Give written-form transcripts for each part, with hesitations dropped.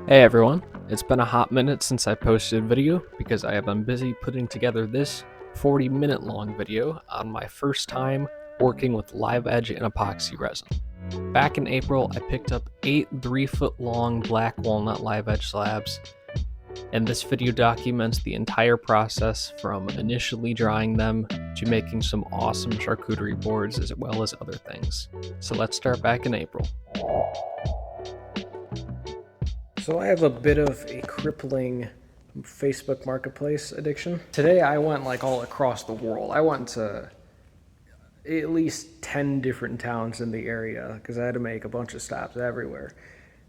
Hey everyone, it's been a hot minute since I posted a video because I have been busy putting together this 40-minute long video on my first time working with live edge and epoxy resin. Back in April, I picked up 8 3-foot long black walnut live edge slabs, and this video documents the entire process from initially drying them to making some awesome charcuterie boards as well as other things. So let's start back in April. So I have a bit of a crippling Facebook Marketplace addiction. Today I went like all across the world. I went to at least 10 different towns in the area because I had to make a bunch of stops everywhere.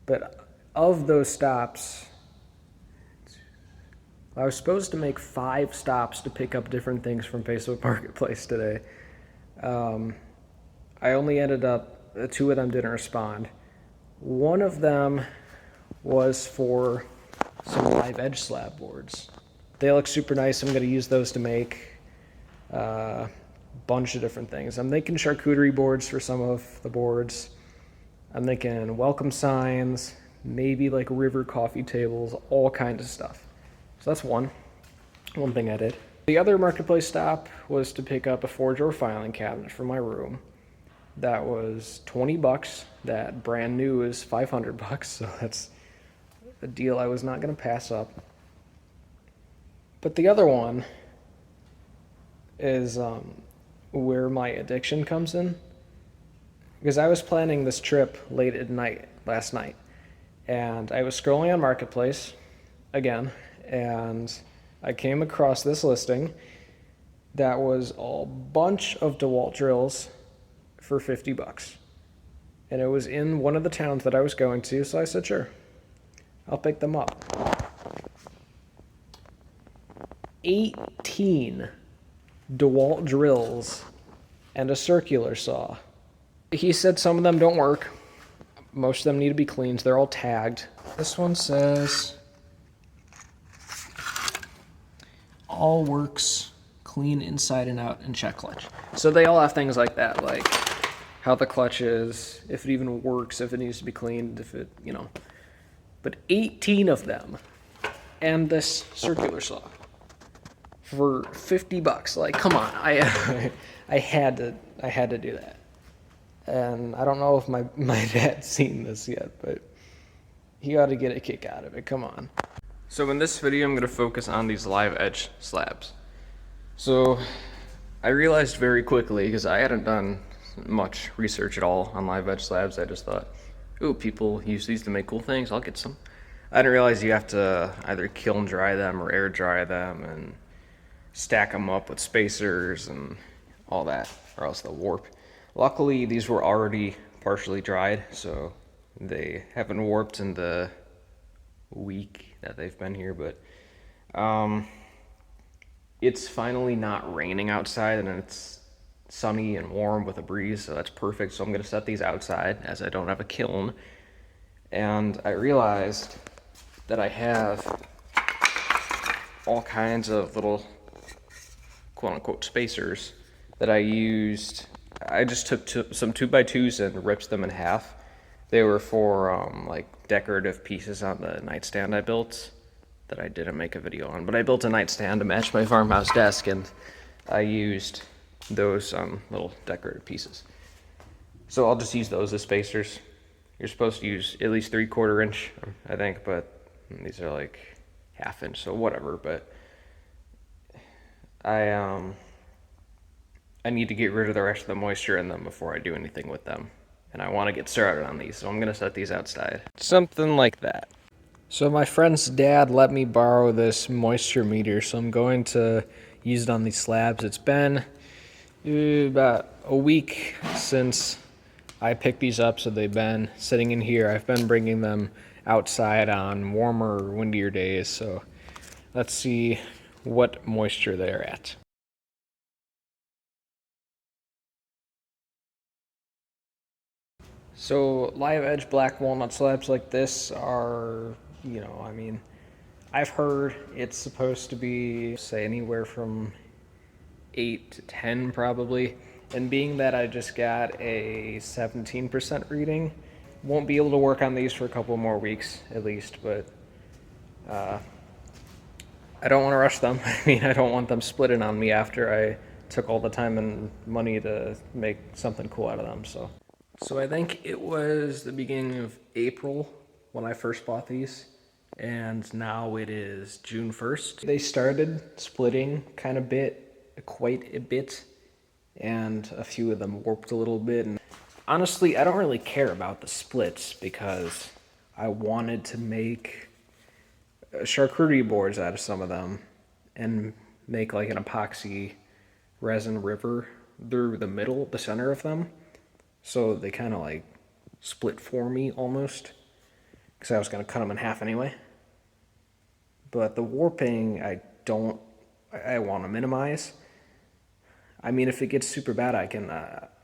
But of those stops, I was supposed to make 5 stops to pick up different things from Facebook Marketplace today. I only ended up, 2 of them didn't respond. One of them was for some live edge slab boards. They look super nice. I'm going to use those to make a bunch of different things. I'm thinking charcuterie boards for some of the boards. I'm thinking welcome signs, maybe like river coffee tables, all kinds of stuff. So that's one thing I did. The other marketplace stop was to pick up a 4-drawer filing cabinet for my room. That was $20. That brand new is $500, so that's a deal I was not going to pass up. But the other one is where my addiction comes in. Because I was planning this trip late at night last night, and I was scrolling on Marketplace again, and I came across this listing that was a bunch of DeWalt drills for $50. And it was in one of the towns that I was going to, so I said, sure, I'll pick them up. 18 DeWalt drills and a circular saw. He said some of them don't work. Most of them need to be cleaned. They're all tagged. This one says, all works, clean inside and out, and check clutch. So they all have things like that, like how the clutch is, if it even works, if it needs to be cleaned, if it, But 18 of them, and this circular saw for $50. Like, come on, I had to do that. And I don't know if my dad's seen this yet, but he ought to get a kick out of it. Come on. So in this video, I'm going to focus on these live edge slabs. So I realized very quickly, because I hadn't done much research at all on live edge slabs, I just thought, ooh, people use these to make cool things, I'll get some. I didn't realize you have to either kiln dry them or air dry them and stack them up with spacers and all that, or else they'll warp. Luckily, these were already partially dried, so they haven't warped in the week that they've been here, but it's finally not raining outside, and it's sunny and warm with a breeze, so that's perfect. So I'm going to set these outside as I don't have a kiln. And I realized that I have all kinds of little quote-unquote spacers that I used. I just took some 2x2s and ripped them in half. They were for like decorative pieces on the nightstand I built that I didn't make a video on. But I built a nightstand to match my farmhouse desk, and I used those little decorative pieces. So I'll just use those as spacers. You're supposed to use at least 3/4 inch, I think, but these are like 1/2 inch, so whatever. But I need to get rid of the rest of the moisture in them before I do anything with them. And I want to get started on these, so I'm going to set these outside. Something like that. So my friend's dad let me borrow this moisture meter, so I'm going to use it on these slabs. It's been about a week since I picked these up, so they've been sitting in here. I've been bringing them outside on warmer, windier days, so let's see what moisture they're at. So live edge black walnut slabs like this are, I've heard it's supposed to be, say, anywhere from 8 to 10 probably. And being that I just got a 17% reading, won't be able to work on these for a couple more weeks at least, but I don't want to rush them. I mean, I don't want them splitting on me after I took all the time and money to make something cool out of them. So I think it was the beginning of April when I first bought these, and now it is June 1st. They started splitting quite a bit, and a few of them warped a little bit. And honestly, I don't really care about the splits because I wanted to make charcuterie boards out of some of them and make like an epoxy resin river through the center of them. So they kind of like split for me almost, because I was going to cut them in half anyway. But the warping, I want to minimize. I mean, if it gets super bad,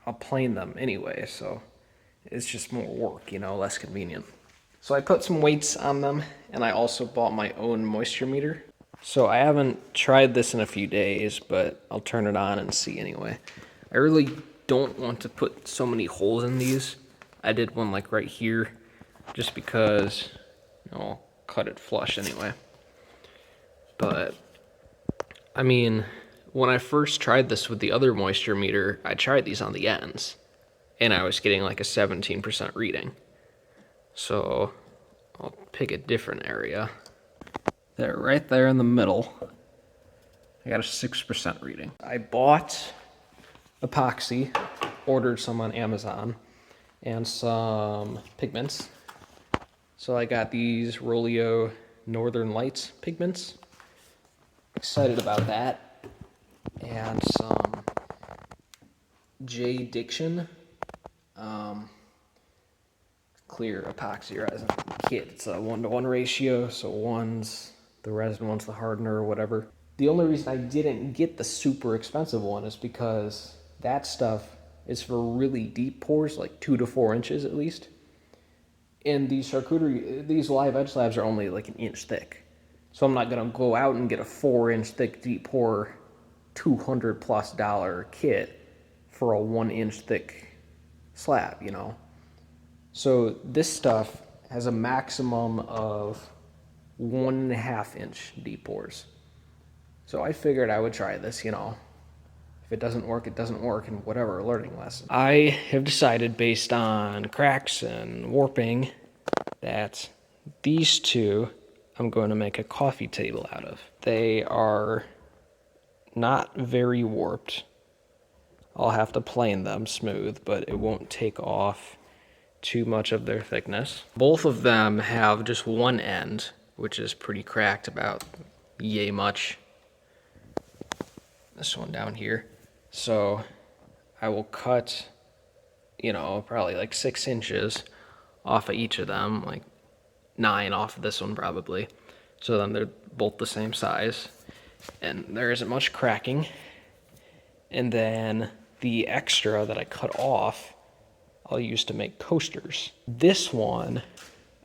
I'll plane them anyway, so it's just more work, less convenient. So I put some weights on them, and I also bought my own moisture meter. So I haven't tried this in a few days, but I'll turn it on and see anyway. I really don't want to put so many holes in these. I did one like right here, just because I'll cut it flush anyway. But, I mean, when I first tried this with the other moisture meter, I tried these on the ends, and I was getting like a 17% reading. So I'll pick a different area. There, right there in the middle, I got a 6% reading. I bought epoxy, ordered some on Amazon, and some pigments. So I got these Rolio Northern Lights pigments. Excited about that. And some J. Diction clear epoxy resin kit. It's a 1-to-1 ratio, so one's the resin, one's the hardener or whatever. The only reason I didn't get the super expensive one is because that stuff is for really deep pours, like 2 to 4 inches at least. And these live edge slabs are only like an inch thick. So I'm not gonna go out and get a 4-inch thick deep pour $200+ kit for a 1-inch thick slab, So this stuff has a maximum of 1.5-inch deep pours. So I figured I would try this, If it doesn't work, it doesn't work, and whatever, a learning lesson. I have decided, based on cracks and warping, that these two I'm going to make a coffee table out of. They are not very warped. I'll have to plane them smooth, but it won't take off too much of their thickness. Both of them have just one end, which is pretty cracked, about yay much. This one down here. So I will cut, probably like 6 inches off of each of them, like 9 off of this one probably. So then they're both the same size, and there isn't much cracking. And then the extra that I cut off, I'll use to make coasters. This one,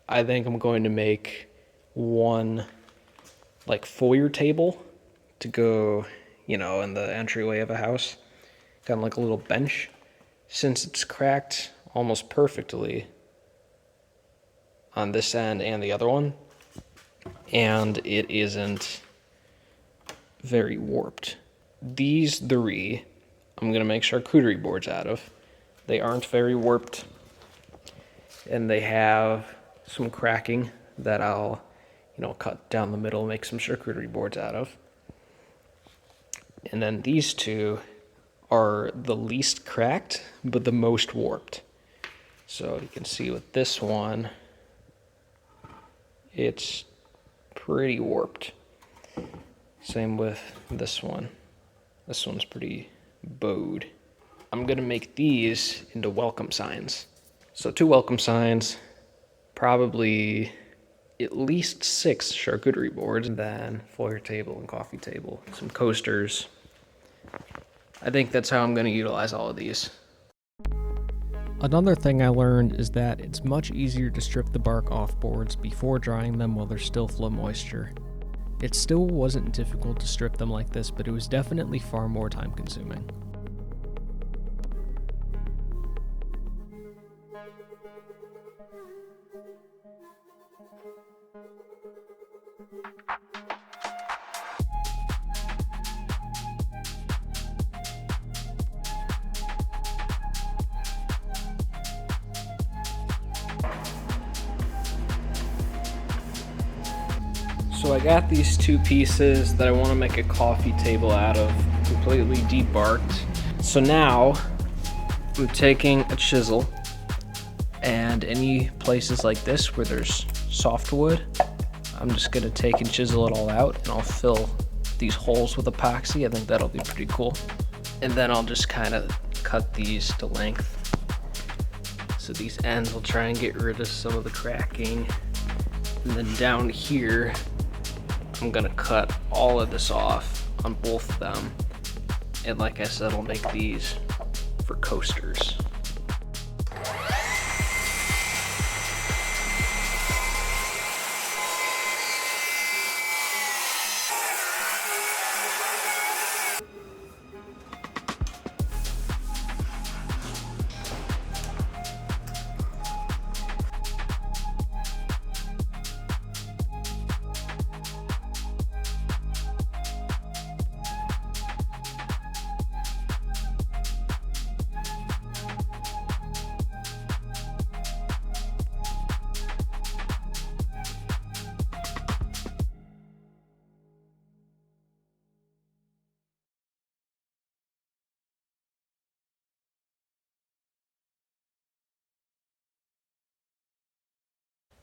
I think I'm going to make one like foyer table to go, in the entryway of a house. Kind of like a little bench. Since it's cracked almost perfectly on this end and the other one, and it isn't very warped. These 3, I'm gonna make charcuterie boards out of. They aren't very warped, and they have some cracking that I'll, cut down the middle, make some charcuterie boards out of. And then these 2 are the least cracked, but the most warped. So you can see with this one, it's pretty warped. Same with this one. This one's pretty bowed. I'm gonna make these into welcome signs. So 2 welcome signs, probably at least 6 charcuterie boards, and then foyer table and coffee table, some coasters. I think that's how I'm gonna utilize all of these. Another thing I learned is that it's much easier to strip the bark off boards before drying them while there's still flow moisture. It still wasn't difficult to strip them like this, but it was definitely far more time consuming. So I got these two pieces that I want to make a coffee table out of, completely debarked. So now I'm taking a chisel, and any places like this where there's softwood, I'm just gonna take and chisel it all out, and I'll fill these holes with epoxy. I think that'll be pretty cool. And then I'll just kind of cut these to length. So these ends will try and get rid of some of the cracking. And then down here, I'm gonna cut all of this off on both of them. And like I said, I'll make these for coasters.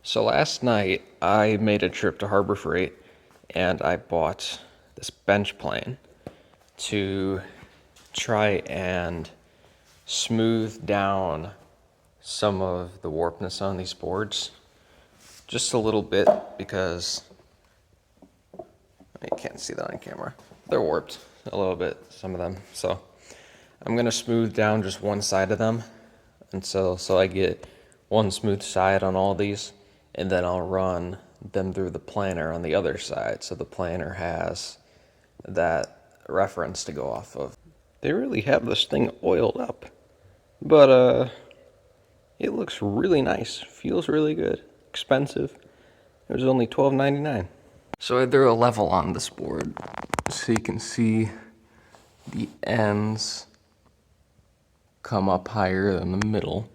So last night I made a trip to Harbor Freight and I bought this bench plane to try and smooth down some of the warpness on these boards. Just a little bit, because you can't see that on camera. They're warped a little bit, some of them. So I'm gonna smooth down just one side of them, and so I get one smooth side on all these, and then I'll run them through the planer on the other side, so the planer has that reference to go off of. They really have this thing oiled up, but it looks really nice, feels really good, expensive. It was only $12.99. So I threw a level on this board so you can see the ends come up higher than the middle.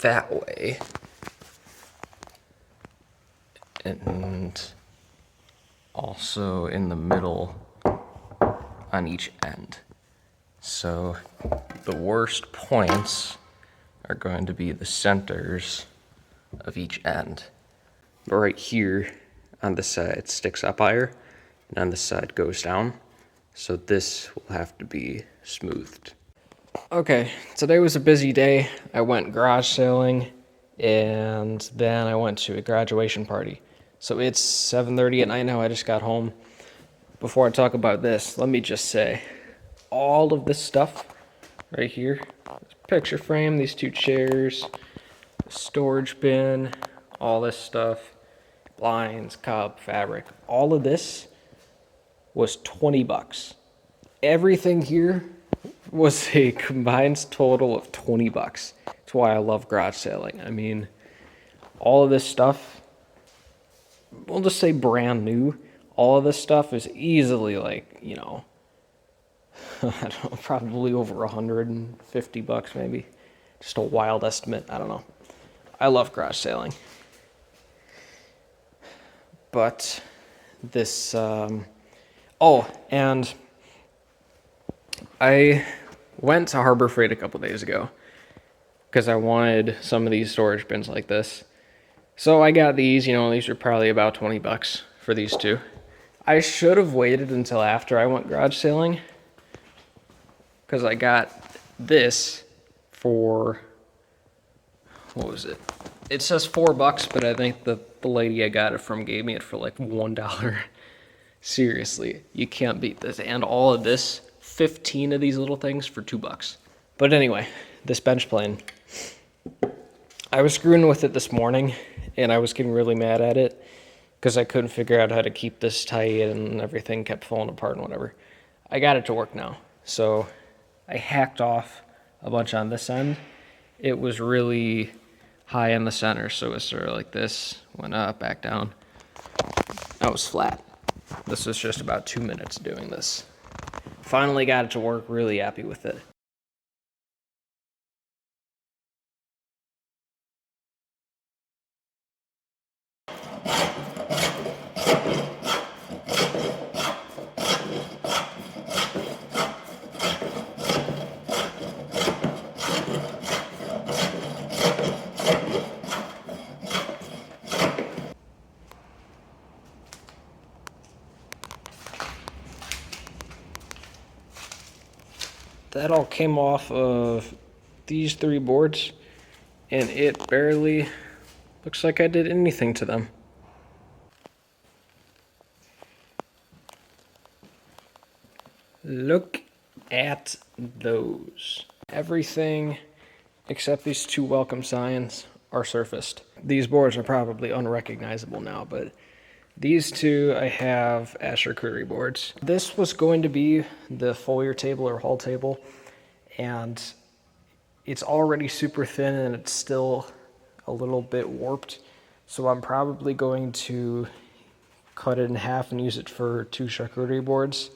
That way. And also in the middle on each end. So the worst points are going to be the centers of each end. But right here on this side it sticks up higher, and on this side goes down. So this will have to be smoothed. Okay, today was a busy day. I went garage sailing, and then I went to a graduation party. So it's 7:30 at night now. I just got home. Before I talk about this, let me just say, all of this stuff right here, this picture frame, these two chairs, storage bin, all this stuff, blinds, cup, fabric, all of this was 20 bucks. Everything here was a combined total of 20 bucks. That's why I love garage sailing. I mean, all of this stuff, we'll just say brand new, all of this stuff is easily like, you know, I don't know, probably over 150 bucks maybe. Just a wild estimate, I don't know. I love garage sailing. But this, oh, and I went to Harbor Freight a couple days ago because I wanted some of these storage bins like this. So I got these, you know, these are probably about 20 bucks for these two. I should have waited until after I went garage sailing, because I got this for, what was it? It says 4 bucks, but I think the lady I got it from gave me it for like $1. Seriously, you can't beat this. And all of this, 15 of these little things for 2 bucks. But anyway, this bench plane, I was screwing with it this morning, and I was getting really mad at it because I couldn't figure out how to keep this tight, and everything kept falling apart and whatever. I got it to work now. So I hacked off a bunch on this end. It was really high in the center, so it's sort of like this, went up, back down. That was flat. This was just about 2 minutes doing this. Finally got it to work, really happy with it. That all came off of these 3 boards, and it barely looks like I did anything to them. Look at those. Everything except these 2 welcome signs are surfaced. These boards are probably unrecognizable now, but these 2 I have as charcuterie boards. This was going to be the foyer table or hall table, and it's already super thin and it's still a little bit warped. So I'm probably going to cut it in half and use it for 2 charcuterie boards,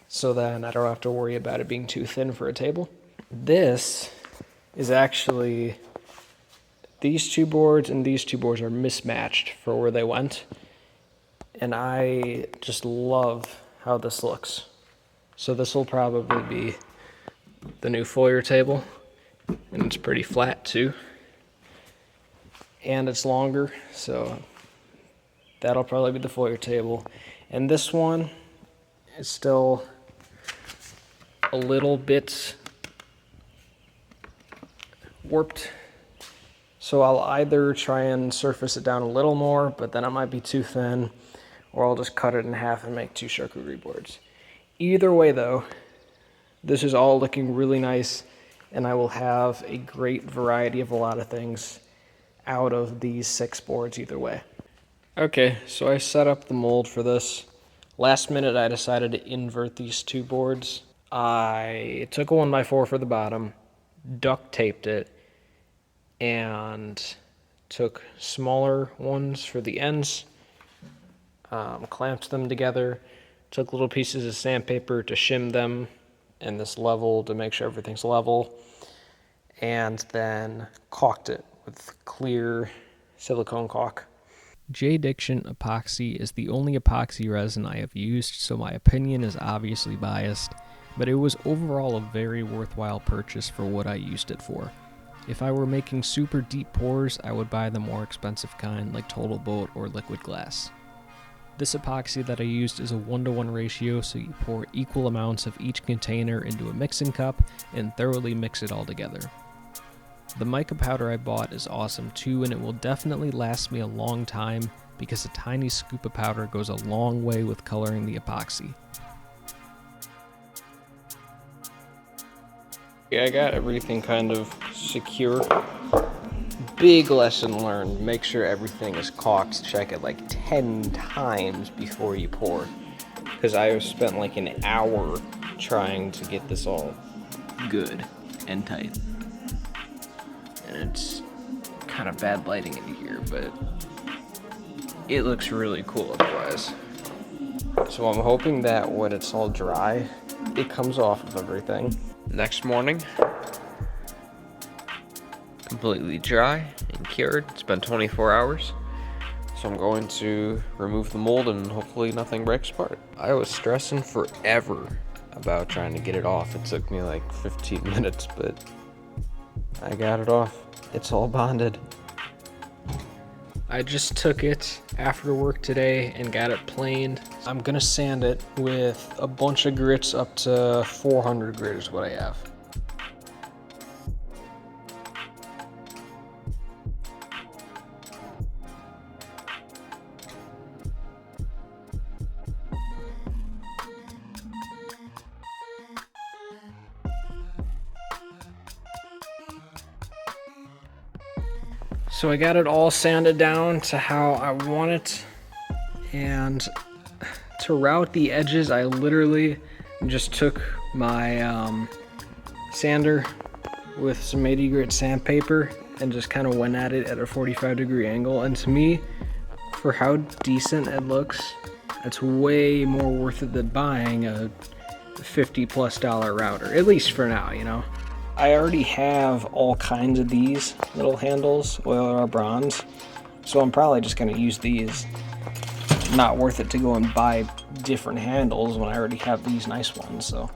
so then I don't have to worry about it being too thin for a table. This is actually, these 2 boards and these 2 boards are mismatched for where they went. And I just love how this looks. So this will probably be the new foyer table, and it's pretty flat too. And it's longer, so that'll probably be the foyer table. And this one is still a little bit warped. So I'll either try and surface it down a little more, but then it might be too thin, or I'll just cut it in half and make 2 charcuterie boards. Either way though, this is all looking really nice, and I will have a great variety of a lot of things out of these 6 boards either way. Okay, so I set up the mold for this. Last minute I decided to invert these 2 boards. I took a 1x4 for the bottom, duct taped it, and took smaller ones for the ends, clamped them together, took little pieces of sandpaper to shim them in this level to make sure everything's level, and then caulked it with clear silicone caulk. J-Diction Epoxy is the only epoxy resin I have used, so my opinion is obviously biased, but it was overall a very worthwhile purchase for what I used it for. If I were making super deep pours, I would buy the more expensive kind like Total Boat or Liquid Glass. This epoxy that I used is a 1-to-1 ratio, so you pour equal amounts of each container into a mixing cup and thoroughly mix it all together. The mica powder I bought is awesome too, and it will definitely last me a long time because a tiny scoop of powder goes a long way with coloring the epoxy. Yeah, I got everything kind of secure. Big lesson learned, make sure everything is caulked. Check it like 10 times before you pour, because I spent like an hour trying to get this all good and tight. And it's kind of bad lighting in here, but it looks really cool otherwise. So I'm hoping that when it's all dry, it comes off of everything. Next morning, completely dry and cured. It's been 24 hours. So I'm going to remove the mold and hopefully nothing breaks apart. I was stressing forever about trying to get it off. It took me like 15 minutes, but I got it off. It's all bonded. I just took it after work today and got it planed. I'm gonna sand it with a bunch of grits up to 400 grit is what I have. So I got it all sanded down to how I want it, and to route the edges, I literally just took my sander with some 80 grit sandpaper and just kind of went at it at a 45-degree angle. And to me, for how decent it looks, it's way more worth it than buying a $50+ router, at least for now, you know. I already have all kinds of these little handles, oil or bronze, so I'm probably just going to use these. Not worth it to go and buy different handles when I already have these nice ones, so.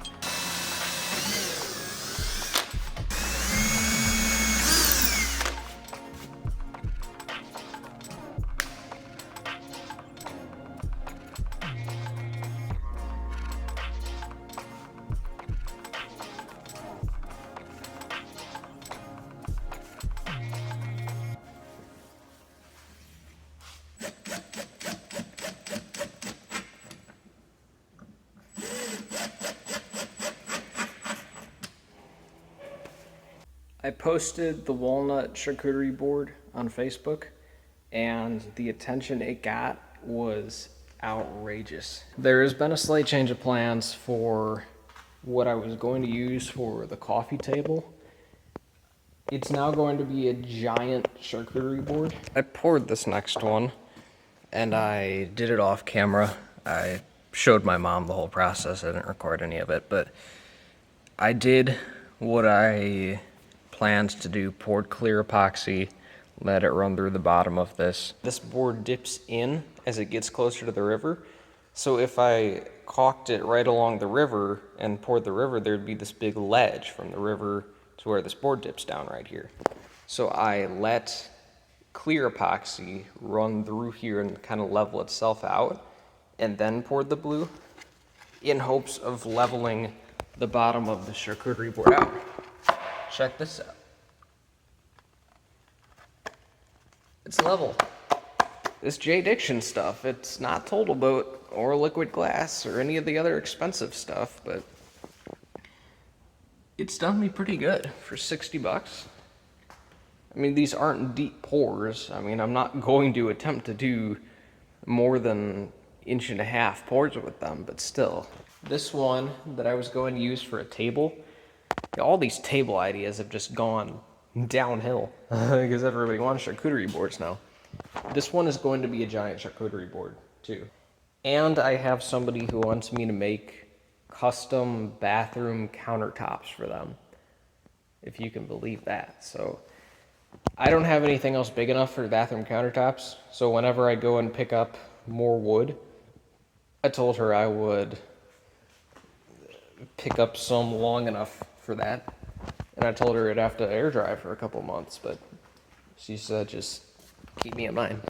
I posted the walnut charcuterie board on Facebook, and the attention it got was outrageous. There has been a slight change of plans for what I was going to use for the coffee table. It's now going to be a giant charcuterie board. I poured this next one, and I did it off camera. I showed my mom the whole process. I didn't record any of it, but I did what I planned to do, poured clear epoxy, let it run through the bottom of this. This board dips in as it gets closer to the river, so if I caulked it right along the river and poured the river, there'd be this big ledge from the river to where this board dips down right here. So I let clear epoxy run through here and kind of level itself out, and then poured the blue in hopes of leveling the bottom of the charcuterie board out. Check this out. It's level. This J. Diction stuff, it's not Total Boat or liquid glass or any of the other expensive stuff, but it's done me pretty good for 60 bucks. I mean, these aren't deep pours. I mean, I'm not going to attempt to do more than 1.5 pours with them, but still. This one that I was going to use for a table, all these table ideas have just gone downhill because everybody wants charcuterie boards now. This one is going to be a giant charcuterie board too. And I have somebody who wants me to make custom bathroom countertops for them, if you can believe that. So I don't have anything else big enough for bathroom countertops, so whenever I go and pick up more wood, I told her I would pick up some long enough for that, and I told her it'd have to air dry for a couple months, but she said just keep me in mind.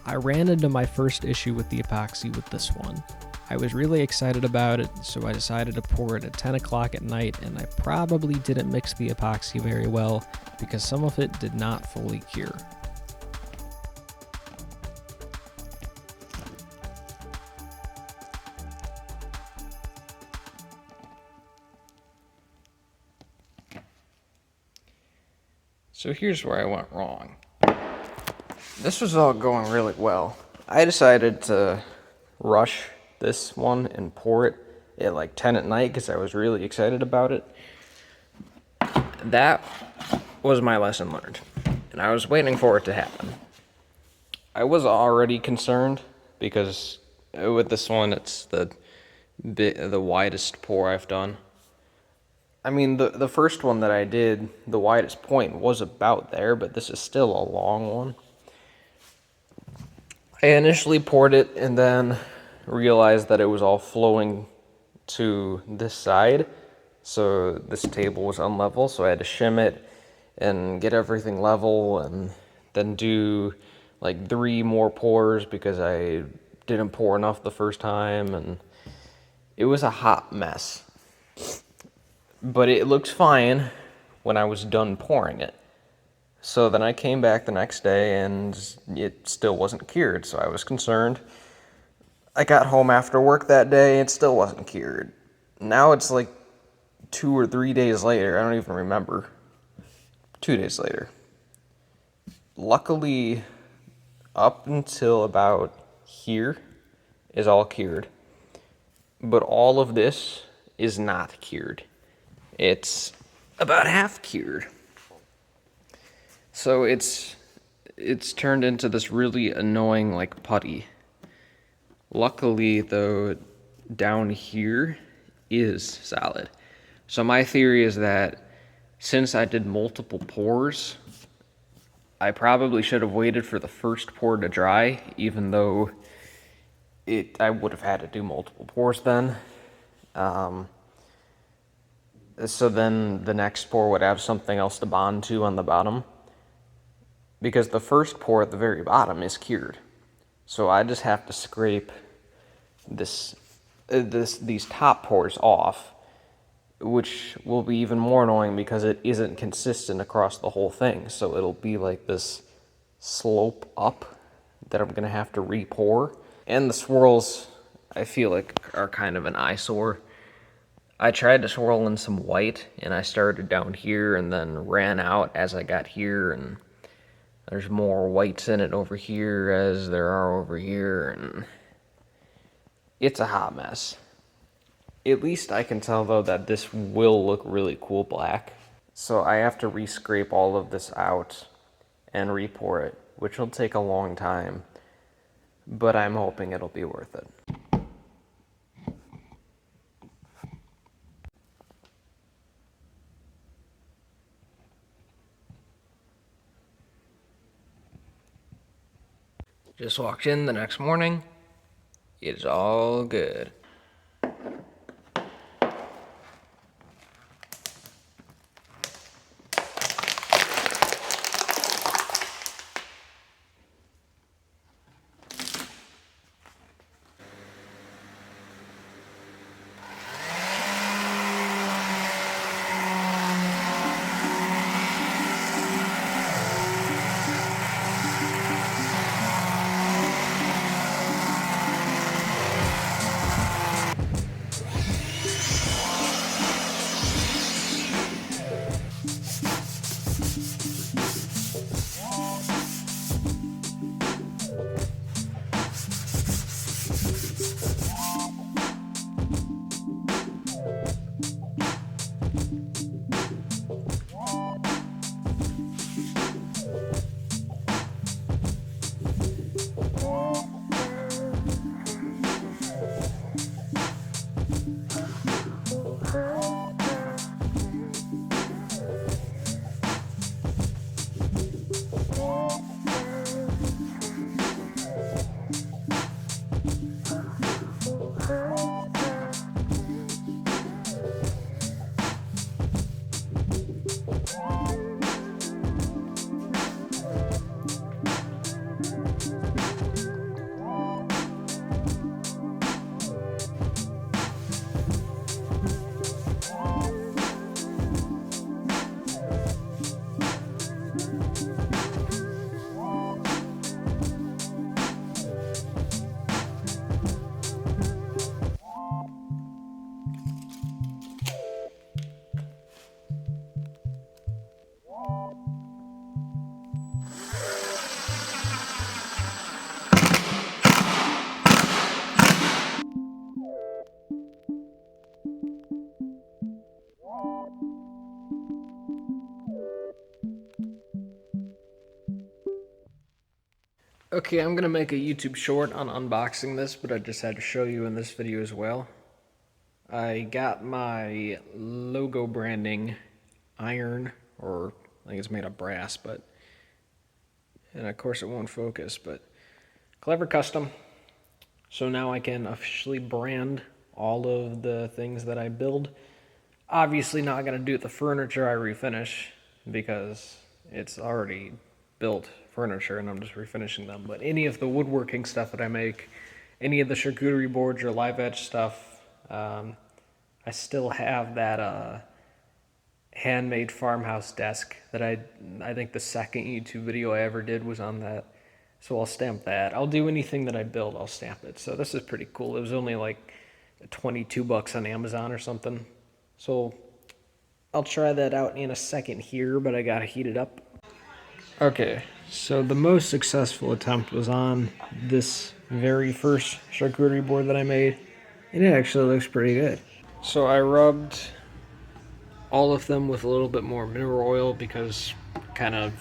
I ran into my first issue with the epoxy with this one. I was really excited about it, so I decided to pour it at 10 o'clock at night, and I probably didn't mix the epoxy very well because some of it did not fully cure. So here's where I went wrong. This was all going really well. I decided to rush this one and pour it at like 10 at night because I was really excited about it. That was my lesson learned, and I was waiting for it to happen. I was already concerned because with this one, it's the widest pour I've done. I mean, the first one that I did, the widest point was about there, but this is still a long one. I initially poured it and then realized that it was all flowing to this side, so this table was unlevel, so I had to shim it and get everything level and then do like 3 more pours because I didn't pour enough the first time, and it was a hot mess. But it looked fine when I was done pouring it. So then I came back the next day and it still wasn't cured, so I was concerned. I got home after work that day, it still wasn't cured. Now it's like 2 or 3 days later, I don't even remember. 2 days later. Luckily, up until about here is all cured. But all of this is not cured. It's about half cured. So it's turned into this really annoying like putty. Luckily though, down here is solid. So my theory is that since I did multiple pours, I probably should have waited for the first pour to dry, even though I would have had to do multiple pours then. So then the next pour would have something else to bond to on the bottom, because the first pour at the very bottom is cured. So I just have to scrape these top pours off, which will be even more annoying because it isn't consistent across the whole thing. So it'll be like this slope up that I'm gonna have to re-pour. And the swirls, I feel like, are kind of an eyesore. I tried to swirl in some white, and I started down here and then ran out as I got here, and there's more whites in it over here as there are over here, and it's a hot mess. At least I can tell, though, that this will look really cool black. So I have to re-scrape all of this out and re-pour it, which will take a long time, but I'm hoping it'll be worth it. Just walked in the next morning. It's all good. Okay, I'm gonna make a YouTube short on unboxing this, but I just had to show you in this video as well. I got my logo branding iron, or I think it's made of brass, and of course it won't focus, but Clever Custom. So now I can officially brand all of the things that I build. Obviously not gonna do the furniture I refinish because it's already built furniture and I'm just refinishing them. But any of the woodworking stuff that I make, any of the charcuterie boards or live edge stuff, I still have that handmade farmhouse desk that I think the second YouTube video I ever did was on that. So I'll stamp that. I'll do anything that I build, I'll stamp it. So this is pretty cool. It was only like 22 bucks on Amazon or something. So I'll try that out in a second here, but I gotta heat it up. Okay, so the most successful attempt was on this very first charcuterie board that I made, and it actually looks pretty good. So I rubbed all of them with a little bit more mineral oil because it kind of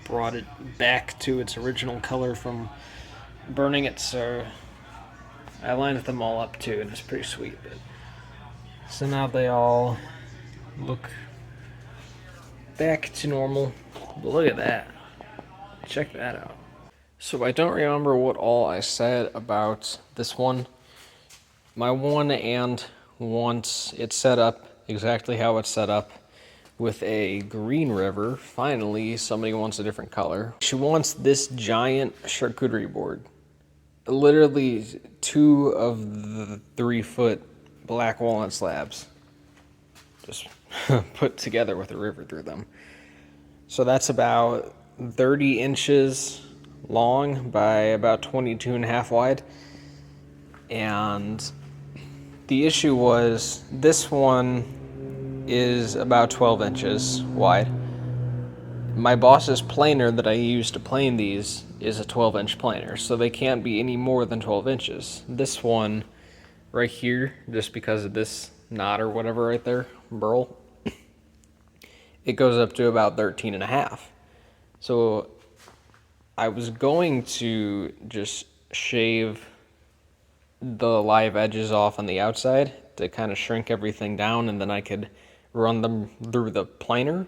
brought it back to its original color from burning it, so I lined them all up too, and it's pretty sweet. So now they all look back to normal, but look at that. Check that out. So I don't remember what all I said about this one. My one and once it's set up exactly how it's set up with a green river. Finally, somebody wants a different color. She wants this giant charcuterie board. Literally 2 of the 3-foot black walnut slabs. Just put together with a river through them. So that's about 30 inches long by about 22.5 wide. And the issue was this one is about 12 inches wide. My boss's planer that I use to plane these is a 12-inch planer, so they can't be any more than 12 inches. This one right here, just because of this knot or whatever right there, burl, it goes up to about 13.5. So I was going to just shave the live edges off on the outside to kind of shrink everything down, and then I could run them through the planer.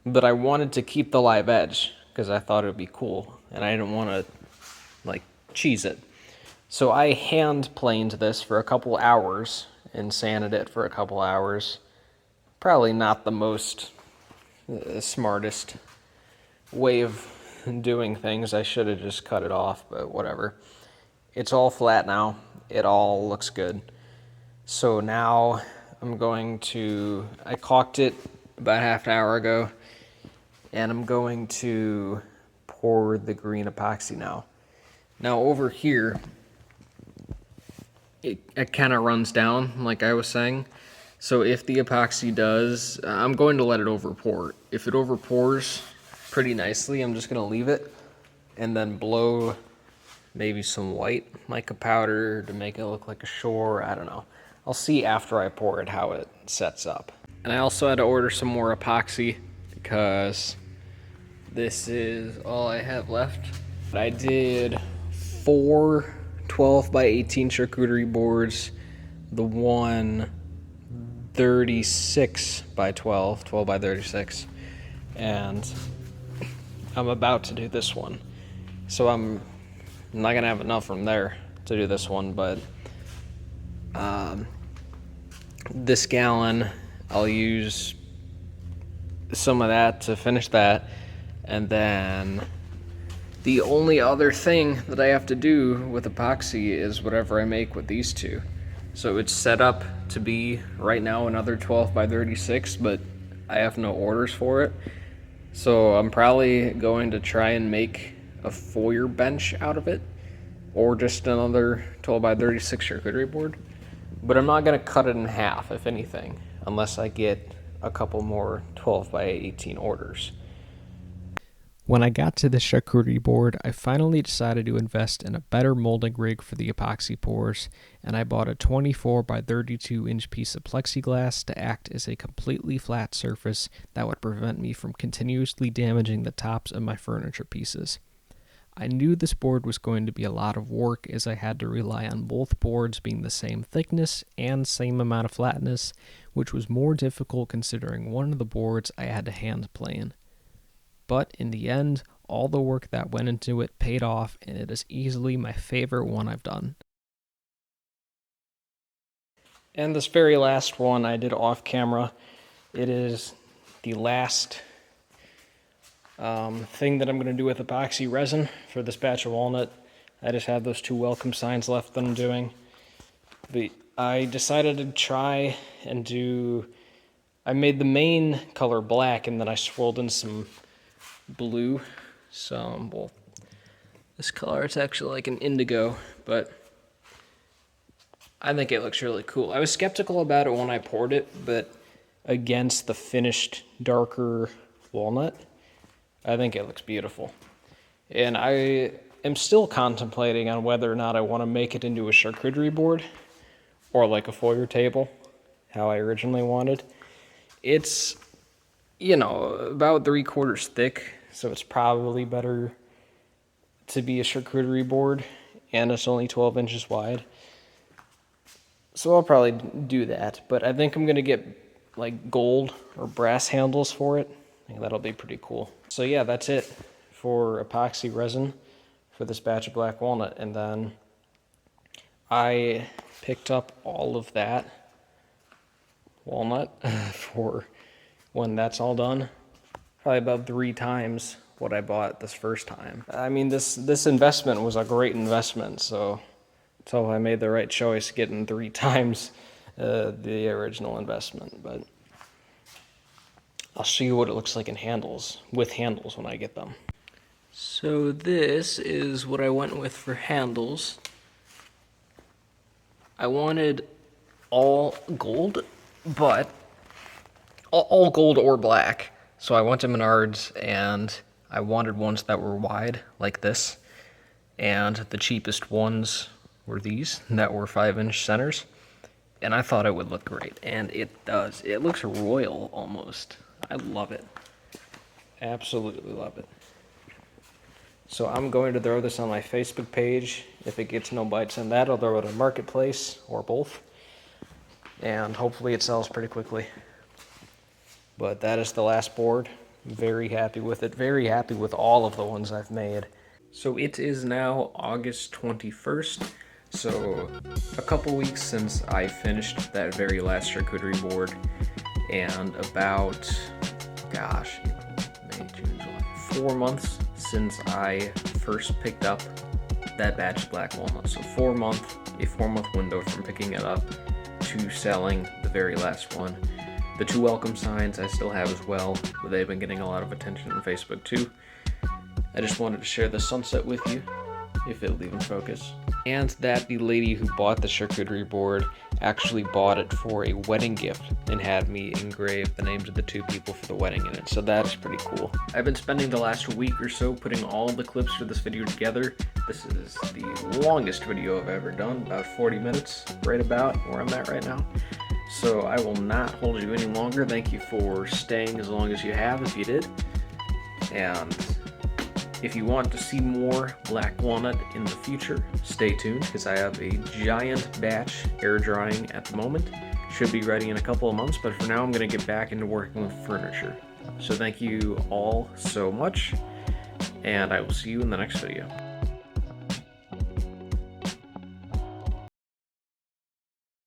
But I wanted to keep the live edge because I thought it would be cool, and I didn't want to like cheese it. So I hand planed this for a couple hours and sanded it for a couple hours. Probably not the most smartest way of doing things. I should have just cut it off, but whatever. It's all flat now. It all looks good. So now I caulked it about half an hour ago, and I'm going to pour the green epoxy now. Now over here, it kind of runs down, like I was saying. So if the epoxy does, I'm going to let it overpour. If it overpours pretty nicely, I'm just going to leave it and then blow maybe some white mica powder to make it look like a shore. I don't know. I'll see after I pour it how it sets up. And I also had to order some more epoxy because this is all I have left. I did 4 12 by 18 charcuterie boards, the one 36 by 12 by 36, and I'm about to do this one. So I'm not gonna have enough from there to do this one, but this gallon I'll use some of that to finish that, and then the only other thing that I have to do with epoxy is whatever I make with these two. So it's set up to be right now another 12 by 36, but I have no orders for it. So I'm probably going to try and make a foyer bench out of it, or just another 12 by 36 charcuterie board. But I'm not gonna cut it in half, if anything, unless I get a couple more 12 by 18 orders. When I got to the charcuterie board, I finally decided to invest in a better molding rig for the epoxy pours, and I bought a 24 by 32 inch piece of plexiglass to act as a completely flat surface that would prevent me from continuously damaging the tops of my furniture pieces. I knew this board was going to be a lot of work as I had to rely on both boards being the same thickness and same amount of flatness, which was more difficult considering one of the boards I had to hand plane. But in the end, all the work that went into it paid off, and it is easily my favorite one I've done. And this very last one I did off camera. It is the last thing that I'm going to do with epoxy resin for this batch of walnut. I just have those 2 welcome signs left that I'm doing. But I decided to try and do... I made the main color black, and then I swirled in some blue. Well, this color, it's actually like an indigo, but I think it looks really cool. I was skeptical about it when I poured it, but against the finished darker walnut, I think it looks beautiful. And I am still contemplating on whether or not I want to make it into a charcuterie board or like a foyer table, how I originally wanted. It's, you know, about 3/4 thick, so it's probably better to be a charcuterie board, and it's only 12 inches wide. So I'll probably do that, but I think I'm going to get like gold or brass handles for it. I think that'll be pretty cool. So yeah, that's it for epoxy resin for this batch of black walnut. And then I picked up all of that walnut for when that's all done. Probably about 3 times what I bought this first time. I mean, this investment was a great investment, so I made the right choice getting 3 times the original investment. But I'll show you what it looks like in handles, with handles when I get them. So this is what I went with for handles. I wanted all gold, but all gold or black. So I went to Menards and I wanted ones that were wide like this. And the cheapest ones were these that were 5-inch centers. And I thought it would look great, and it does. It looks royal almost. I love it. Absolutely love it. So I'm going to throw this on my Facebook page. If it gets no bites on that, I'll throw it on Marketplace or both. And hopefully it sells pretty quickly. But that is the last board. Very happy with it. Very happy with all of the ones I've made. So it is now August 21st. So a couple weeks since I finished that very last charcuterie board. And about, gosh, May, June, July, 4 months since I first picked up that batch of black walnut. So a 4-month window from picking it up to selling the very last one. The 2 welcome signs I still have as well, but they've been getting a lot of attention on Facebook too. I just wanted to share the sunset with you, if it'll even focus. And that the lady who bought the charcuterie board actually bought it for a wedding gift and had me engrave the names of the 2 people for the wedding in it, so that's pretty cool. I've been spending the last week or so putting all the clips for this video together. This is the longest video I've ever done, about 40 minutes, right about where I'm at right now. So I will not hold you any longer. Thank you for staying as long as you have, if you did. And if you want to see more black walnut in the future, stay tuned, because I have a giant batch air drying at the moment. Should be ready in a couple of months, but for now I'm going to get back into working with furniture. So thank you all so much, and I will see you in the next video.